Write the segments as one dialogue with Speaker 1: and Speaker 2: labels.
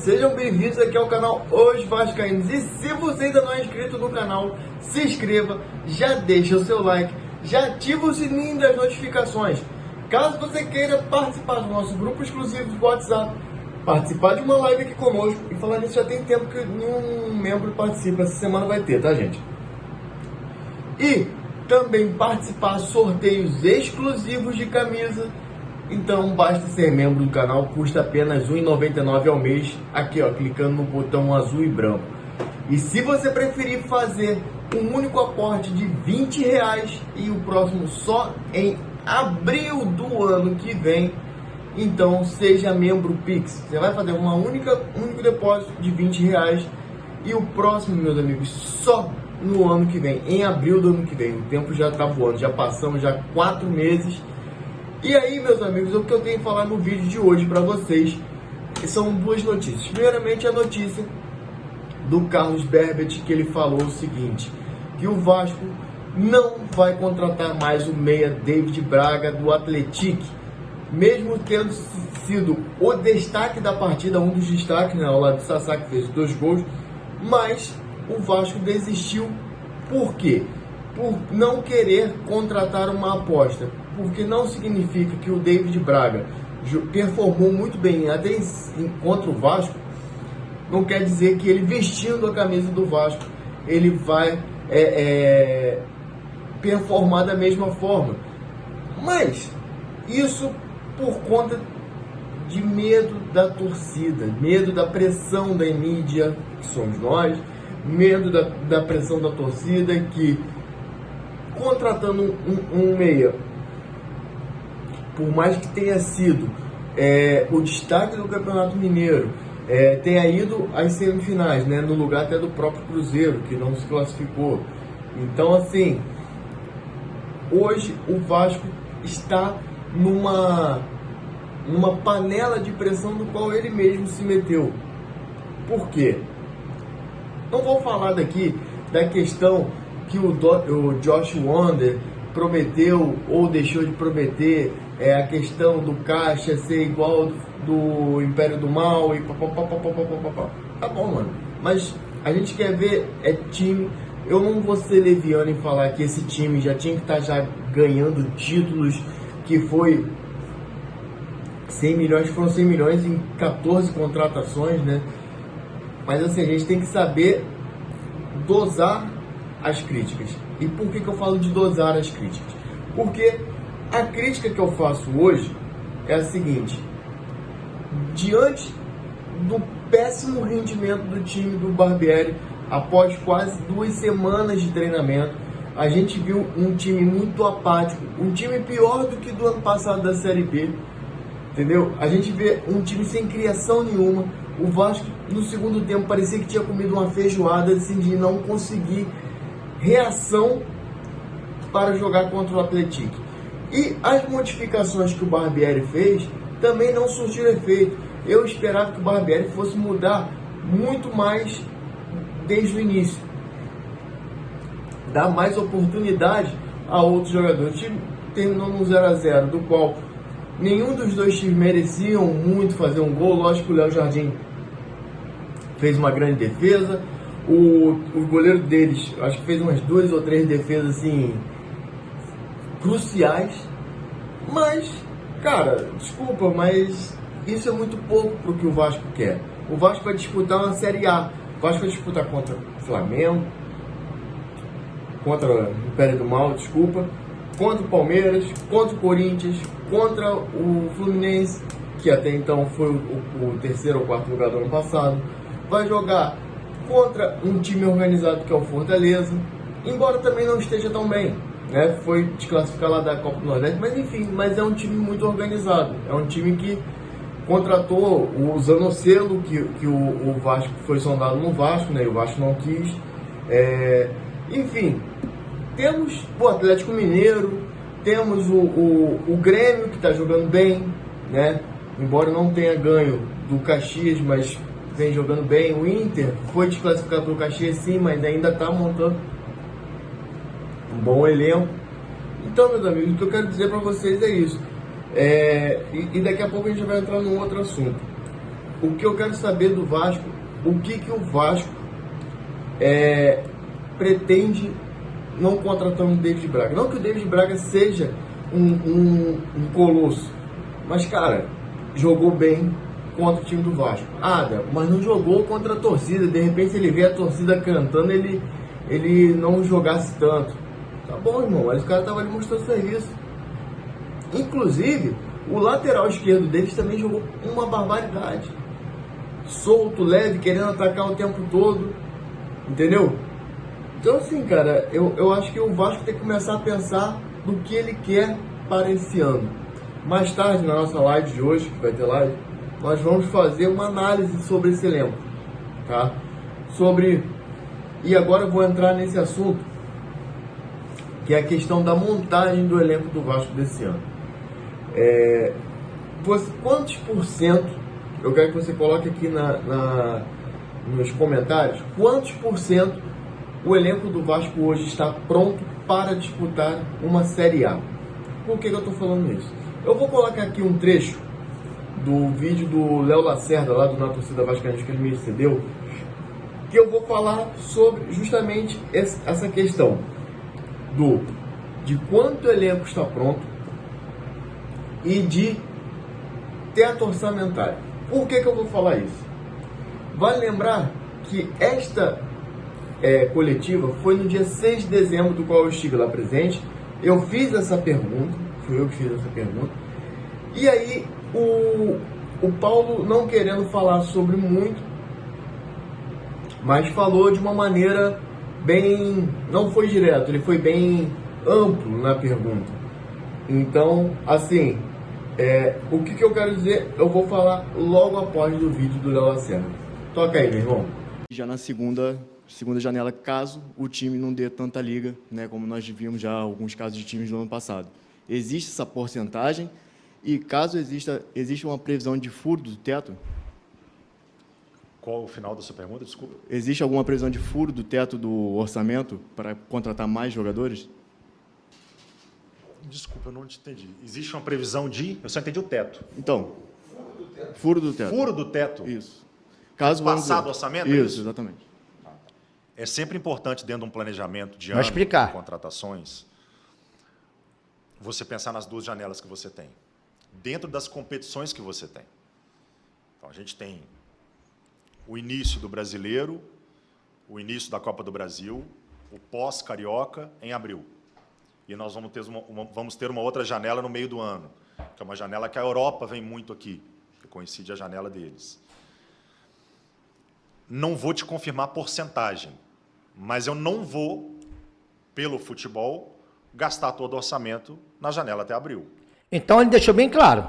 Speaker 1: sejam bem-vindos aqui ao canal Os Vascaínos. E se você ainda não é inscrito no canal, se inscreva, já deixa o seu like, já ativa o sininho das notificações. Caso você queira participar do nosso grupo exclusivo do WhatsApp, participar de uma live aqui conosco, e falar nisso já tem tempo que nenhum membro participa, essa semana vai ter, tá, gente? E também participar de sorteios exclusivos de camisa. Então basta ser membro do canal, custa apenas R$ 1,99 ao mês, aqui ó, clicando no botão azul e branco. E se você preferir fazer um único aporte de R$20 e o próximo só em abril do ano que vem, então seja membro Pix. Você vai fazer um único depósito de R$20 e o próximo, meus amigos, só no ano que vem, em abril do ano que vem. O tempo já está voando, já passamos já 4 meses. E aí, meus amigos, o que eu tenho que falar no vídeo de hoje para vocês são duas notícias. Primeiramente, a notícia do Carlos Berbet, que ele falou o seguinte, que o Vasco não vai contratar mais o meia David Braga do Atlético, mesmo tendo sido o destaque da partida, um dos destaques, né, ao lado do Sassá, que fez 2 gols, mas o Vasco desistiu. Por quê? Por não querer contratar uma aposta, porque não significa que o David Braga performou muito bem até contra o Vasco, não quer dizer que ele vestindo a camisa do Vasco ele vai performar da mesma forma, mas isso por conta de medo da torcida, medo da pressão da mídia, que somos nós, medo da pressão da torcida, que contratando um meia, por mais que tenha sido o destaque do Campeonato Mineiro, tenha ido às semifinais, né, no lugar até do próprio Cruzeiro, que não se classificou. Então, assim, hoje o Vasco está numa panela de pressão do qual ele mesmo se meteu. Por quê? Não vou falar daqui da questão que o Josh Wander prometeu ou deixou de prometer, a questão do caixa ser igual do Império do Mal e papapá. Tá bom, mano, mas a gente quer ver time. Eu não vou ser leviano em falar que esse time já tinha que estar já ganhando títulos, que foi 100 milhões, foram 100 milhões em 14 contratações, né? Mas assim, a gente tem que saber dosar as críticas. E por que eu falo de dosar as críticas? Porque a crítica que eu faço hoje é a seguinte: diante do péssimo rendimento do time do Barbieri, após quase 2 semanas de treinamento, a gente viu um time muito apático, um time pior do que do ano passado da Série B, entendeu? A gente vê um time sem criação nenhuma. O Vasco, no segundo tempo, parecia que tinha comido uma feijoada, assim, de não conseguir reação para jogar contra o Atlético. E as modificações que o Barbieri fez também não surtiram efeito. Eu esperava que o Barbieri fosse mudar muito mais desde o início, dar mais oportunidade a outros jogadores. O time terminou no 0-0, do qual nenhum dos dois times mereciam muito fazer um gol. Lógico que o Léo Jardim fez uma grande defesa, o goleiro deles acho que fez umas 2 ou 3 defesas assim cruciais, mas cara, desculpa, mas isso é muito pouco para o que o Vasco quer. O Vasco vai disputar uma Série A, o Vasco vai disputar contra o Flamengo, contra o Império do Mal, contra o Palmeiras, contra o Corinthians, contra o Fluminense, que até então foi o 3º ou 4º lugar do ano passado. Vai jogar contra um time organizado que é o Fortaleza, embora também não esteja tão bem, né? Foi desclassificar lá da Copa do Nordeste, mas enfim, mas é um time muito organizado. É um time que contratou o Zanocelo, que o Vasco foi sondado no Vasco, né? E o Vasco não quis. Enfim, temos o Atlético Mineiro, temos o Grêmio, que está jogando bem, né? Embora não tenha ganho do Caxias, mas vem jogando bem. O Inter foi desclassificado pelo Caxias, sim, mas ainda está montando um bom elenco. Então, meus amigos, o que eu quero dizer para vocês é isso. E daqui a pouco a gente vai entrar num outro assunto. o que eu quero saber do Vasco, o que o Vasco pretende não contratando o David Braga. Não que o David Braga seja um colosso, mas, cara, jogou bem contra o time do Vasco. Mas não jogou contra a torcida. De repente ele vê a torcida cantando, ele não jogasse tanto. Tá bom, irmão, mas o cara tava ali mostrando serviço. Inclusive, o lateral esquerdo deles também jogou uma barbaridade. Solto, leve, querendo atacar o tempo todo. Entendeu? Então, assim, cara, eu acho que o Vasco tem que começar a pensar no que ele quer para esse ano. Mais tarde, na nossa live de hoje, que vai ter live, nós vamos fazer uma análise sobre esse elenco, tá? E agora eu vou entrar nesse assunto, que é a questão da montagem do elenco do Vasco desse ano. Quantos por cento, eu quero que você coloque aqui nos comentários, quantos por cento o elenco do Vasco hoje está pronto para disputar uma Série A? Por que eu estou falando isso? Eu vou colocar aqui um trecho do vídeo do Léo Lacerda, lá do Na Torcida Vascaína, que ele me cedeu, que eu vou falar sobre justamente essa questão de quanto o elenco está pronto e de teto orçamentário. Por que eu vou falar isso? Vale lembrar que esta coletiva foi no dia 6 de dezembro, do qual eu estive lá presente. Eu fiz essa pergunta, fui eu que fiz essa pergunta, e aí o Paulo, não querendo falar sobre muito, mas falou de uma maneira bem, não foi direto, ele foi bem amplo na pergunta. Então, assim, o que eu quero dizer, eu vou falar logo após do vídeo do Léo Lacerda. Toca aí, meu irmão.
Speaker 2: Já na segunda janela, caso o time não dê tanta liga, né, como nós vimos já alguns casos de times do ano passado. Existe essa porcentagem e caso exista uma previsão de furo do teto?
Speaker 3: Qual o final da sua pergunta? Desculpa.
Speaker 2: Existe alguma previsão de furo do teto do orçamento para contratar mais jogadores?
Speaker 3: Desculpa, eu não te entendi. Existe uma previsão de... Eu só entendi o teto.
Speaker 2: Então, furo do teto.
Speaker 3: Furo do teto?
Speaker 2: Isso. Caso
Speaker 3: passado orçamento?
Speaker 2: Isso, exatamente.
Speaker 3: É sempre importante, dentro de um planejamento de
Speaker 4: ano de
Speaker 3: contratações, você pensar nas duas janelas que você tem, dentro das competições que você tem. Então, a gente tem o início do Brasileiro, o início da Copa do Brasil, o pós-Carioca em abril. E nós vamos ter uma outra janela no meio do ano, que é uma janela que a Europa vem muito aqui, que coincide a janela deles. Não vou te confirmar porcentagem, mas eu não vou, pelo futebol, gastar todo o orçamento na janela até abril.
Speaker 4: Então ele deixou bem claro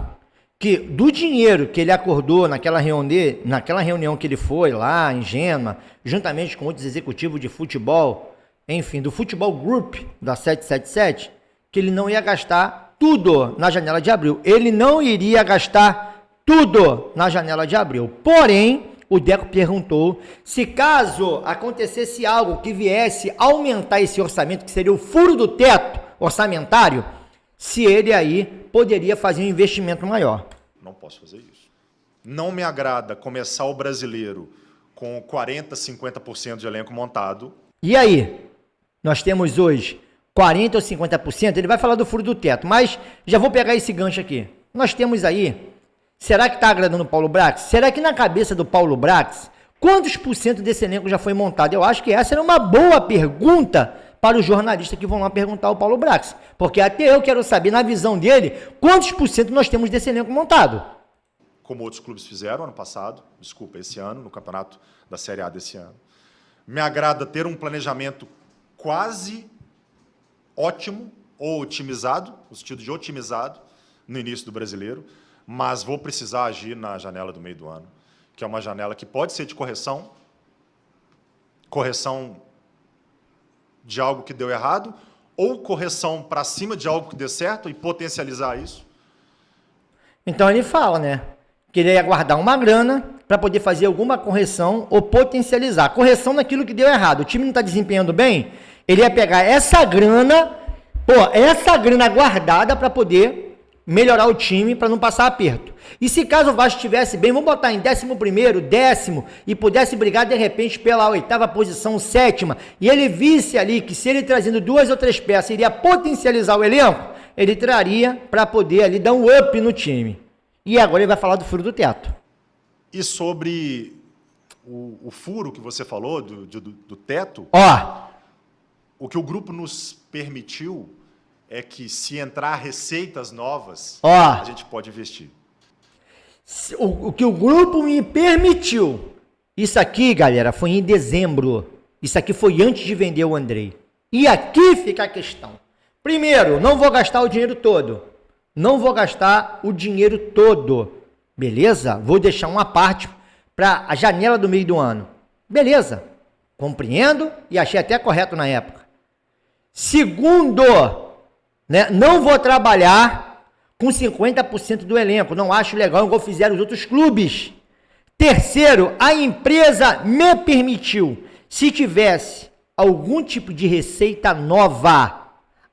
Speaker 4: que do dinheiro que ele acordou naquela reunião que ele foi lá em Gema, juntamente com outros executivos de futebol, enfim, do Futebol Group da 777, que ele não ia gastar tudo na janela de abril. Ele não iria gastar tudo na janela de abril. Porém, o Deco perguntou se caso acontecesse algo que viesse aumentar esse orçamento, que seria o furo do teto orçamentário, se ele aí poderia fazer um investimento maior.
Speaker 3: Não posso fazer isso. Não me agrada começar o Brasileiro com 40%, 50% de elenco montado.
Speaker 4: E aí? Nós temos hoje 40% ou 50%, ele vai falar do furo do teto, mas já vou pegar esse gancho aqui. Nós temos aí, será que está agradando o Paulo Brax? Será que na cabeça do Paulo Brax, quantos por cento desse elenco já foi montado? Eu acho que essa era uma boa pergunta para os jornalistas que vão lá perguntar ao Paulo Brax, porque até eu quero saber, na visão dele, quantos por cento nós temos desse elenco montado.
Speaker 3: Como outros clubes fizeram esse ano, no campeonato da Série A desse ano. Me agrada ter um planejamento quase ótimo, ou otimizado, no sentido de otimizado, no início do Brasileiro, mas vou precisar agir na janela do meio do ano, que é uma janela que pode ser de correção de algo que deu errado, ou correção para cima de algo que deu certo e potencializar isso.
Speaker 4: Então ele fala, né, que ele ia guardar uma grana para poder fazer alguma correção ou potencializar. Correção naquilo que deu errado. O time não está desempenhando bem, ele ia pegar essa grana guardada para poder melhorar o time para não passar aperto. E se caso o Vasco estivesse bem, vamos botar em 11º, 10º e pudesse brigar de repente pela 8ª posição, 7ª, e ele visse ali que se ele trazendo 2 ou 3 peças iria potencializar o elenco, ele traria para poder ali dar um up no time. E agora ele vai falar do furo do teto.
Speaker 3: E sobre o furo que você falou, do teto, o que o grupo nos permitiu é que, se entrar receitas novas, a gente pode investir.
Speaker 4: O que o grupo me permitiu. Isso aqui, galera, foi em dezembro. Isso aqui foi antes de vender o Andrei. E aqui fica a questão. Primeiro, não vou gastar o dinheiro todo. Não vou gastar o dinheiro todo. Beleza? Vou deixar uma parte para a janela do meio do ano. Beleza. Compreendo e achei até correto na época. Segundo, né, não vou trabalhar com 50% do elenco. Não acho legal, igual fizeram os outros clubes. Terceiro, a empresa me permitiu, se tivesse algum tipo de receita nova,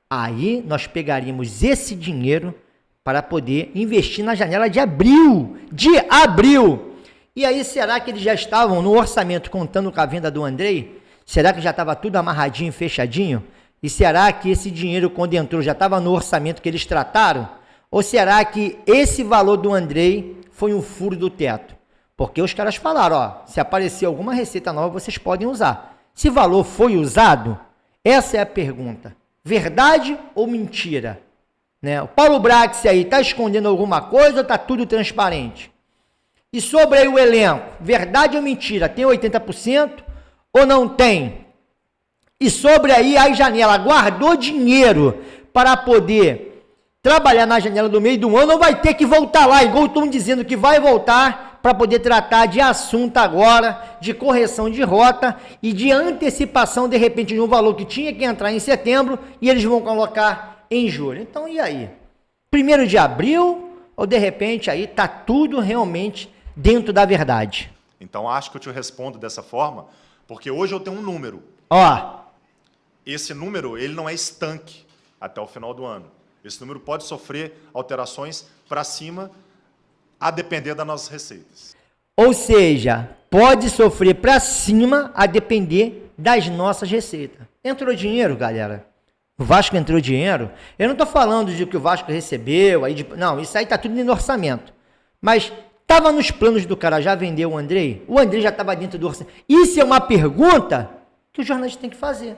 Speaker 4: aí nós pegaríamos esse dinheiro para poder investir na janela de abril. E aí, será que eles já estavam no orçamento contando com a venda do Andrei? Será que já estava tudo amarradinho, fechadinho? E será que esse dinheiro, quando entrou, já estava no orçamento que eles trataram? Ou será que esse valor do Andrei foi um furo do teto? Porque os caras falaram, se aparecer alguma receita nova, vocês podem usar. Se valor foi usado, essa é a pergunta. Verdade ou mentira? Né? O Paulo Brax aí está escondendo alguma coisa ou está tudo transparente? E sobre aí o elenco, verdade ou mentira? Tem 80% ou não tem? E sobre aí a janela, guardou dinheiro para poder trabalhar na janela do meio do ano ou vai ter que voltar lá, igual estão dizendo que vai voltar para poder tratar de assunto agora, de correção de rota e de antecipação, de repente, de um valor que tinha que entrar em setembro e eles vão colocar em julho. Então, e aí? 1º de abril ou, de repente, aí está tudo realmente dentro da verdade?
Speaker 3: Então, acho que eu te respondo dessa forma, porque hoje eu tenho um número. Esse número, ele não é estanque até o final do ano. Esse número pode sofrer alterações para cima, a depender das nossas receitas.
Speaker 4: Ou seja, pode sofrer para cima a depender das nossas receitas. Entrou dinheiro, galera? O Vasco entrou dinheiro? Eu não estou falando de que o Vasco recebeu, não, isso aí está tudo no orçamento. Mas estava nos planos do cara já vender o Andrei? O Andrei já estava dentro do orçamento. Isso é uma pergunta que o jornalista tem que fazer.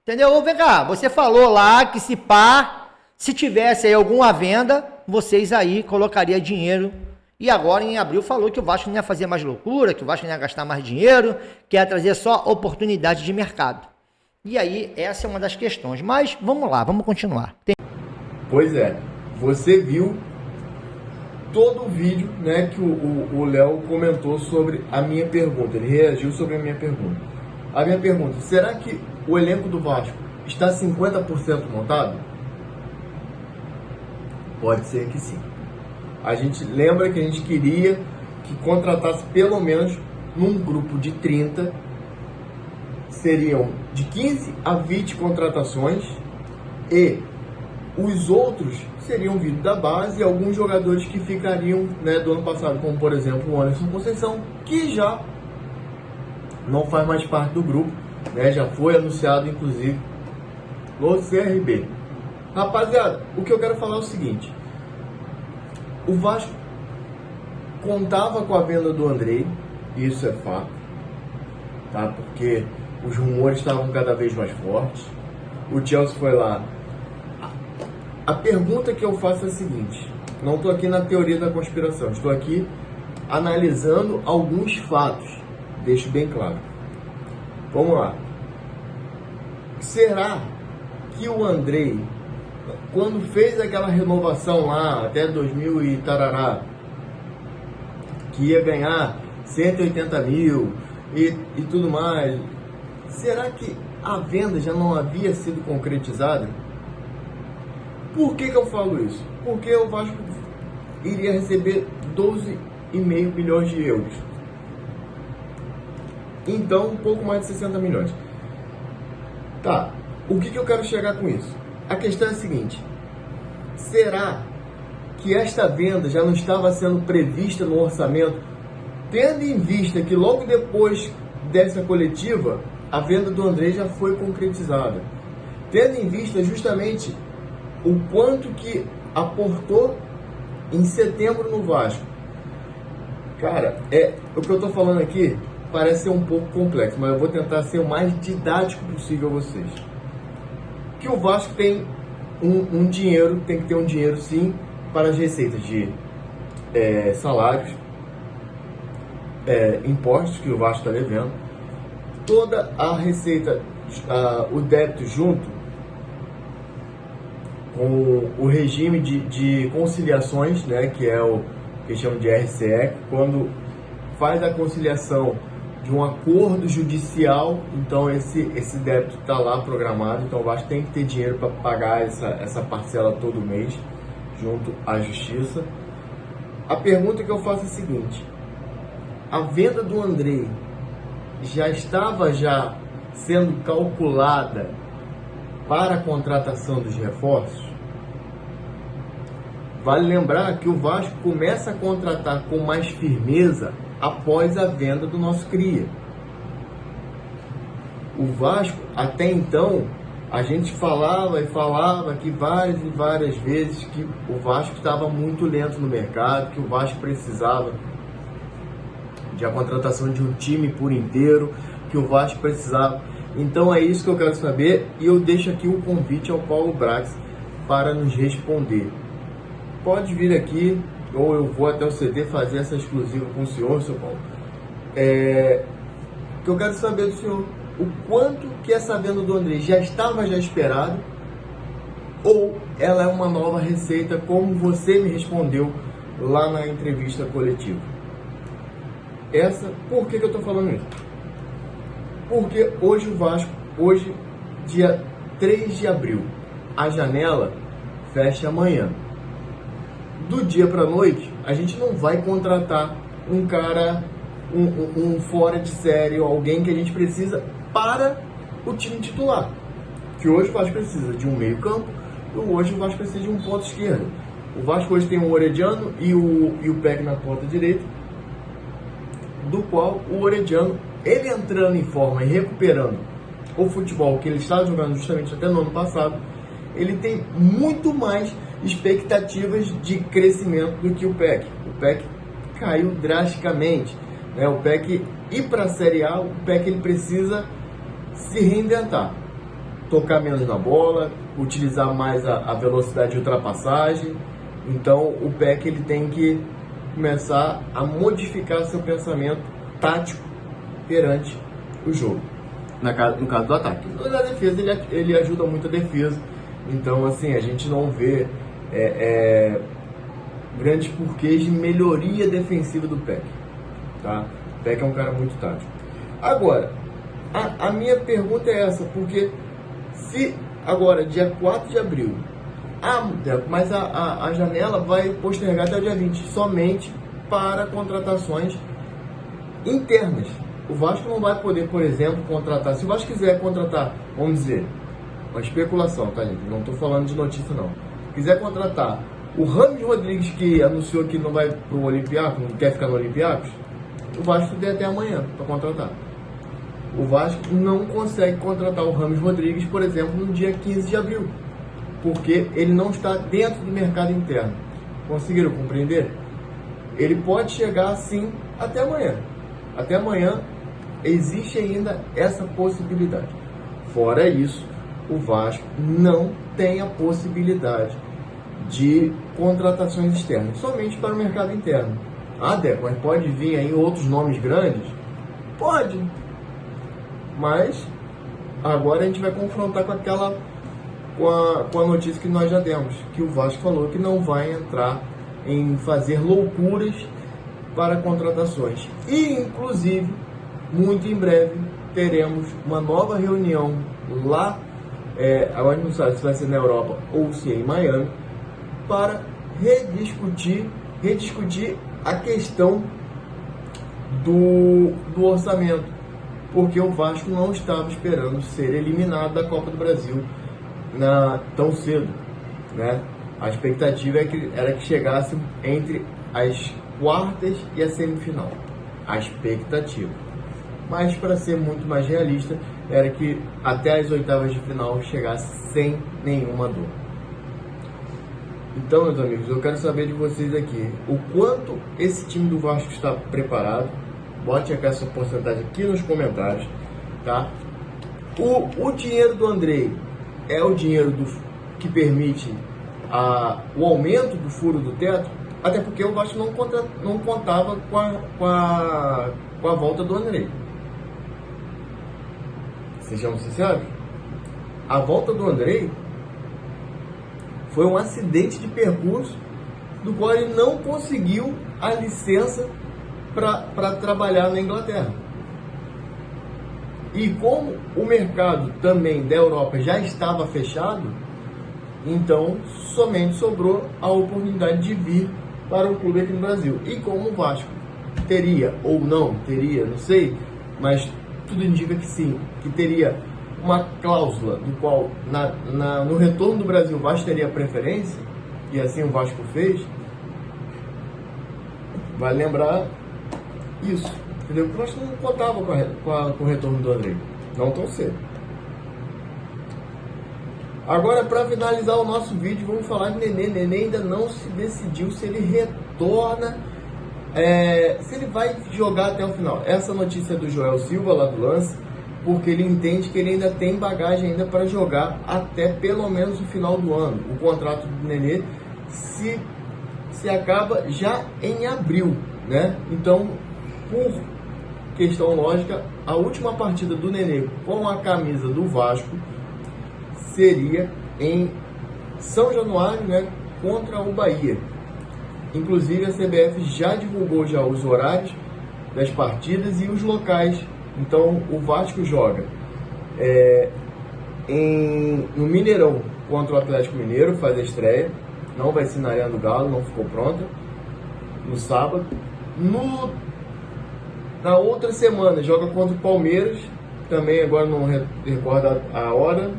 Speaker 4: Entendeu? Vem cá, você falou lá que se tivesse aí alguma venda, vocês aí colocariam dinheiro. E agora, em abril, falou que o Vasco não ia fazer mais loucura, que o Vasco não ia gastar mais dinheiro, que ia trazer só oportunidade de mercado. E aí, essa é uma das questões. Mas, vamos lá, vamos continuar.
Speaker 1: Pois é, você viu todo o vídeo, né, que o Léo comentou sobre a minha pergunta. Ele reagiu sobre a minha pergunta. A minha pergunta, será que o elenco do Vasco está 50% montado? Pode ser que sim. A gente lembra que a gente queria que contratasse pelo menos num grupo de 30, seriam de 15 a 20 contratações e os outros seriam vindo da base e alguns jogadores que ficariam, né, do ano passado, como por exemplo o Anderson Conceição, que já não faz mais parte do grupo, né, já foi anunciado inclusive no CRB. Rapaziada, o que eu quero falar é o seguinte: o Vasco contava com a venda do Andrei, isso é fato, tá? Porque os rumores estavam cada vez mais fortes. O Chelsea foi lá. A pergunta que eu faço é a seguinte: não estou aqui na teoria da conspiração, estou aqui analisando alguns fatos, deixo bem claro. Vamos lá. Será que o Andrei, quando fez aquela renovação lá, até 2000 e tarará, que ia ganhar 180 mil e tudo mais, será que a venda já não havia sido concretizada? Por que eu falo isso? Porque o Vasco iria receber 12,5 milhões de euros. Então, um pouco mais de 60 milhões. Tá, o que eu quero chegar com isso? A questão é a seguinte: será que esta venda já não estava sendo prevista no orçamento, tendo em vista que logo depois dessa coletiva, a venda do Andrei já foi concretizada, tendo em vista justamente o quanto que aportou em setembro no Vasco. Cara, o que eu estou falando aqui parece ser um pouco complexo, mas eu vou tentar ser o mais didático possível a vocês. Que o Vasco tem um dinheiro, tem que ter um dinheiro sim, para as receitas de salários, impostos que o Vasco está devendo, toda a receita, o débito junto com o regime de conciliações, né, que é o que chamam de RCE, quando faz a conciliação de um acordo judicial, então esse débito está lá programado, então o Vasco tem que ter dinheiro para pagar essa parcela todo mês, junto à Justiça. A pergunta que eu faço é a seguinte: a venda do Andrei já estava sendo calculada para a contratação dos reforços? Vale lembrar que o Vasco começa a contratar com mais firmeza após a venda do nosso cria. O Vasco, até então, a gente falava que várias e várias vezes que o Vasco estava muito lento no mercado, que o Vasco precisava de a contratação de um time por inteiro, que o Vasco precisava. Então é isso que eu quero saber, e eu deixo aqui o convite ao Paulo Brax para nos responder. Pode vir aqui, ou eu vou até o CD fazer essa exclusiva com o senhor, seu Paulo. Que eu quero saber do senhor, o quanto que essa venda do Andrei já estava esperado, ou ela é uma nova receita, como você me respondeu lá na entrevista coletiva. Por que eu estou falando isso? Porque hoje o Vasco, dia 3 de abril, a janela fecha amanhã. Do dia para a noite, a gente não vai contratar um cara, um fora de série, ou alguém que a gente precisa para o time titular. Que hoje o Vasco precisa de um meio campo, e hoje o Vasco precisa de um ponto esquerdo. O Vasco hoje tem o Orediano e o Peck na ponta direita, do qual o Orediano, ele entrando em forma e recuperando o futebol que ele estava jogando justamente até no ano passado, ele tem muito mais expectativas de crescimento do que o Peck. O Peck caiu drasticamente, né? O Peck ir para a Série A, o Peck ele precisa se reinventar, tocar menos na bola, utilizar mais a velocidade de ultrapassagem. Então o Peck ele tem que começar a modificar seu pensamento tático perante o jogo, no caso do ataque. Na defesa ele ajuda muito a defesa, então assim, a gente não vê grandes porquês de melhoria defensiva do Peck, tá? O Peck é um cara muito tático. Agora, a minha pergunta é essa, porque se agora, dia 4 de abril, mas a janela vai postergar até o dia 20, somente para contratações internas. O Vasco não vai poder, por exemplo, contratar. Se o Vasco quiser contratar, vamos dizer, uma especulação, tá, gente? Não estou falando de notícia, não. Quiser contratar o Rames Rodrigues, que anunciou que não vai para o Olympiacos, não quer ficar no Olympiacos, o Vasco tem até amanhã para contratar. O Vasco não consegue contratar o Rames Rodrigues, por exemplo, no dia 15 de abril, porque ele não está dentro do mercado interno. Conseguiram compreender? Ele pode chegar, sim, até amanhã. Até amanhã existe ainda essa possibilidade. Fora isso, o Vasco não tem a possibilidade de contratações externas, somente para o mercado interno. Deco, mas pode vir aí outros nomes grandes? Pode. Mas agora a gente vai confrontar com a notícia que nós já demos, que o Vasco falou que não vai entrar em fazer loucuras para contratações. E, inclusive, muito em breve, teremos uma nova reunião lá, agora não sabe se vai ser na Europa ou se é em Miami, para rediscutir a questão do orçamento, porque o Vasco não estava esperando ser eliminado da Copa do Brasil tão cedo, né? A expectativa era que chegasse entre as quartas e a semifinal. A expectativa. Mas, para ser muito mais realista, era que até as oitavas de final chegasse sem nenhuma dor. Então, meus amigos, eu quero saber de vocês aqui o quanto esse time do Vasco está preparado. Bote aqui essa porcentagem aqui nos comentários, tá? O dinheiro do Andrei é o dinheiro que permite o aumento do furo do teto, até porque o Vasco não contava com a volta do Andrei. Sejamos sinceros, a volta do Andrei foi um acidente de percurso do qual ele não conseguiu a licença para trabalhar na Inglaterra. E como o mercado também da Europa já estava fechado, então somente sobrou a oportunidade de vir para o clube aqui no Brasil. E como o Vasco teria ou não teria, não sei, mas tudo indica que sim, que teria uma cláusula do qual no retorno do Brasil o Vasco teria preferência, e assim o Vasco fez. Vai lembrar isso, entendeu? Porque o Vasco não contava com o retorno do Andrei, não tão cedo. Agora, para finalizar o nosso vídeo, vamos falar de Nenê. Nenê ainda não se decidiu se ele retorna, se ele vai jogar até o final. Essa notícia é do Joel Silva, lá do Lance, porque ele entende que ele ainda tem bagagem ainda para jogar até pelo menos o final do ano. O contrato do Nenê se acaba já em abril, né? Então, por questão lógica, a última partida do Nenê com a camisa do Vasco seria em São Januário, né, contra o Bahia. Inclusive a CBF já divulgou já os horários das partidas e os locais. Então o Vasco joga no Mineirão contra o Atlético Mineiro, faz a estreia. Não vai ser na Arena do Galo, não ficou pronta. No sábado. Na outra semana joga contra o Palmeiras. Também agora não recordo a hora.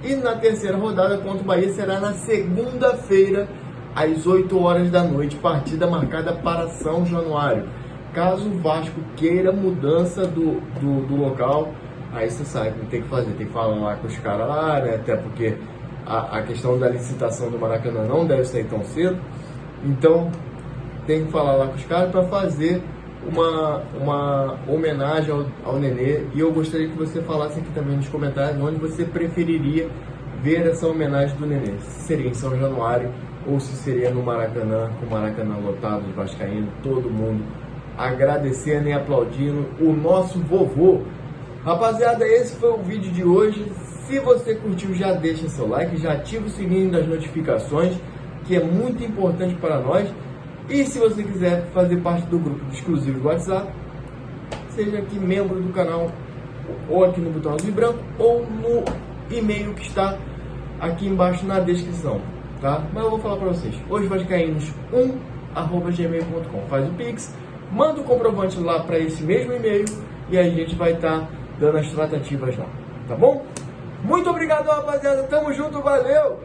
Speaker 1: E na terceira rodada contra o Bahia será na segunda-feira, às 8 horas da noite. Partida marcada para São Januário. Caso o Vasco queira mudança do local, aí você sabe o que tem que fazer. Tem que falar lá com os caras lá, né? Até porque a questão da licitação do Maracanã não deve sair tão cedo. Então tem que falar lá com os caras para fazer uma homenagem ao Nenê. E eu gostaria que você falasse aqui também nos comentários onde você preferiria ver essa homenagem do Nenê. Se seria em São Januário ou se seria no Maracanã, com o Maracanã lotado de vascaíno, todo mundo agradecendo e aplaudindo o nosso vovô. Rapaziada, esse foi o vídeo de hoje. Se você curtiu, já deixa seu like, já ativa o sininho das notificações, que é muito importante para nós. E se você quiser fazer parte do grupo exclusivo do WhatsApp, seja aqui membro do canal, ou aqui no botão azul e branco, ou no e-mail que está aqui embaixo na descrição, tá? Mas eu vou falar para vocês, hoje vascaínos1@gmail.com, faz o Pix, manda o comprovante lá para esse mesmo e-mail e a gente vai estar dando as tratativas lá, tá bom? Muito obrigado, rapaziada, tamo junto, valeu!